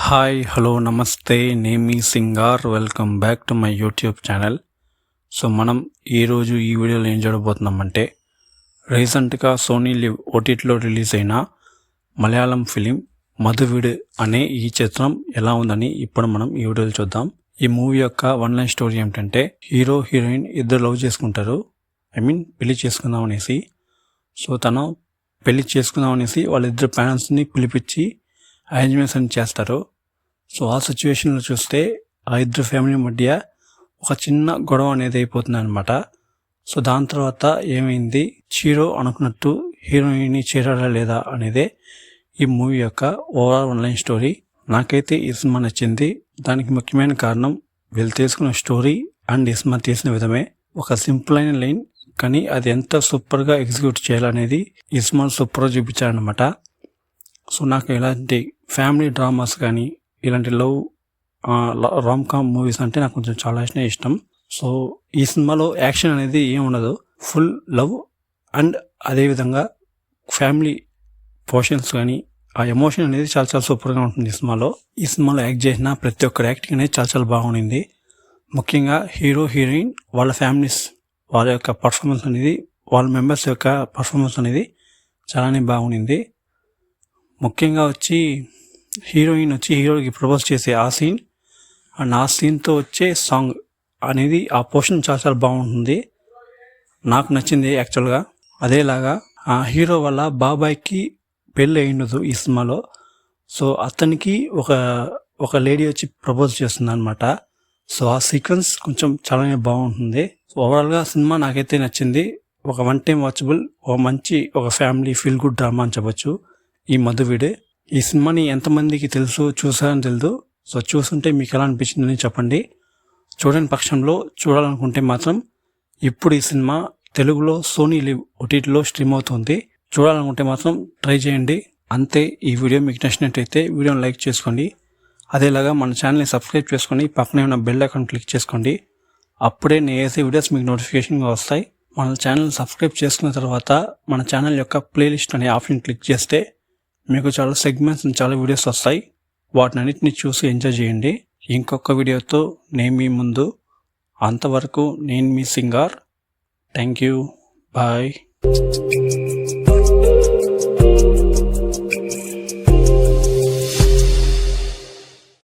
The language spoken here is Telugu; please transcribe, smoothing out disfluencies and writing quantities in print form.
హాయ్ హలో నమస్తే, name me Singar. Welcome back to my YouTube channel. So మనం ఈరోజు ఈ వీడియోలో ఏం చూడబోతున్నామంటే, రీసెంట్గా సోనీ లివ్ ఓటీటీలో రిలీజ్ అయిన మలయాళం ఫిలిం మధువిడు అనే ఈ చిత్రం ఎలా ఉందని ఇప్పుడు మనం ఈ వీడియోలో చూద్దాం. ఈ మూవీ యొక్క వన్ లైన్ స్టోరీ ఏమిటంటే, హీరో హీరోయిన్ ఇద్దరు లవ్ చేసుకుంటారు, పెళ్లి చేసుకుందాం అనేసి. సో తను పెళ్లి చేసుకుందాం అనేసి వాళ్ళిద్దరు పేరెంట్స్ని పిలిపించి అరేంజ్మెంట్స్ అని చేస్తారు. సో ఆ సిచ్యువేషన్లో చూస్తే ఆ ఇద్దరు ఫ్యామిలీ మధ్య ఒక చిన్న గొడవ అనేది అయిపోతుంది అనమాట. సో దాని తర్వాత ఏమైంది, హీరో అనుకున్నట్టు హీరోయిన్ని చేరాడా లేదా అనేదే ఈ మూవీ యొక్క ఓవరాల్ ఆన్లైన్ స్టోరీ. నాకైతే ఈ సినిమా నచ్చింది. దానికి ముఖ్యమైన కారణం వీళ్ళు తీసుకున్న స్టోరీ అండ్ ఈ సినిమా తీసిన విధమే. ఒక సింపుల్ అయిన లైన్, కానీ అది ఎంత సూపర్గా ఎగ్జిక్యూట్ చేయాలనేది ఈ సినిమా సూపర్గా చూపించారనమాట. సో నాకు ఇలాంటి ఫ్యామిలీ డ్రామాస్ కానీ ఇలాంటి లవ్ రామ్ కామ్ మూవీస్ అంటే నాకు కొంచెం చాలా ఇష్టం. సో ఈ సినిమాలో యాక్షన్ అనేది ఏం ఉండదు, ఫుల్ లవ్ అండ్ అదేవిధంగా ఫ్యామిలీ పోర్షన్స్ కానీ ఆ ఎమోషన్ అనేది చాలా సూపర్గా ఉంటుంది ఈ సినిమాలో. ఈ సినిమాలో యాక్ట్ చేసిన ప్రతి ఒక్కరి యాక్టింగ్ అనేది చాలా బాగుంది. ముఖ్యంగా హీరో హీరోయిన్ వాళ్ళ ఫ్యామిలీస్ వాళ్ళ యొక్క పర్ఫార్మెన్స్ అనేది, వాళ్ళ మెంబర్స్ యొక్క పర్ఫార్మెన్స్ అనేది చాలానే బాగుంది. ముఖ్యంగా వచ్చి హీరోయిన్ వచ్చి హీరోకి ప్రపోజ్ చేసే ఆ సీన్ అండ్ ఆ సీన్తో వచ్చే సాంగ్ అనేది ఆ పోర్షన్ చాలా బాగుంటుంది, నాకు నచ్చింది యాక్చువల్గా. అదేలాగా ఆ హీరో వల్ల బాబాయ్కి పెళ్ళి అయ్యిండదు ఈ సినిమాలో. సో అతనికి ఒక లేడీ వచ్చి ప్రపోజ్ చేస్తుంది అనమాట. సో ఆ సీక్వెన్స్ కొంచెం చాలానే బాగుంటుంది. సో ఓవరాల్గా సినిమా నాకైతే నచ్చింది. ఒక వన్ టైం వాచబుల్, ఒక ఫ్యామిలీ ఫీల్ గుడ్ డ్రామా అని చెప్పొచ్చు ఈ మధువిడు. ఈ సినిమాని ఎంతమందికి తెలుసు, చూసారని తెలియదు. సో చూస్తుంటే మీకు ఎలా అనిపించిందని చెప్పండి. చూడని పక్షంలో చూడాలనుకుంటే మాత్రం ఇప్పుడు ఈ సినిమా తెలుగులో సోనీ లివ్ ఓటీటీలో స్ట్రీమ్ అవుతుంది. చూడాలనుకుంటే మాత్రం ట్రై చేయండి. అంతే. ఈ వీడియో మీకు నచ్చినట్టయితే వీడియోని లైక్ చేసుకోండి. అదేలాగా మన ఛానల్ని సబ్స్క్రైబ్ చేసుకొని పక్కనే ఉన్న బెల్ ఐకాన్ క్లిక్ చేసుకోండి. అప్పుడే నేను వేసే వీడియోస్ మీకు నోటిఫికేషన్గా వస్తాయి. మన ఛానల్ సబ్స్క్రైబ్ చేసుకున్న తర్వాత మన ఛానల్ యొక్క ప్లేలిస్ట్ అనే ఆప్షన్ క్లిక్ చేస్తే మీకు చాలా సెగ్మెంట్స్, చాలా వీడియోస్ వస్తాయి. వాటిని అన్నిటిని చూసి ఎంజాయ్ చేయండి. ఇంకొక వీడియోతో నేను మీ ముందు. అంతవరకు నేను మీ సింగార్. Thank you. బాయ్.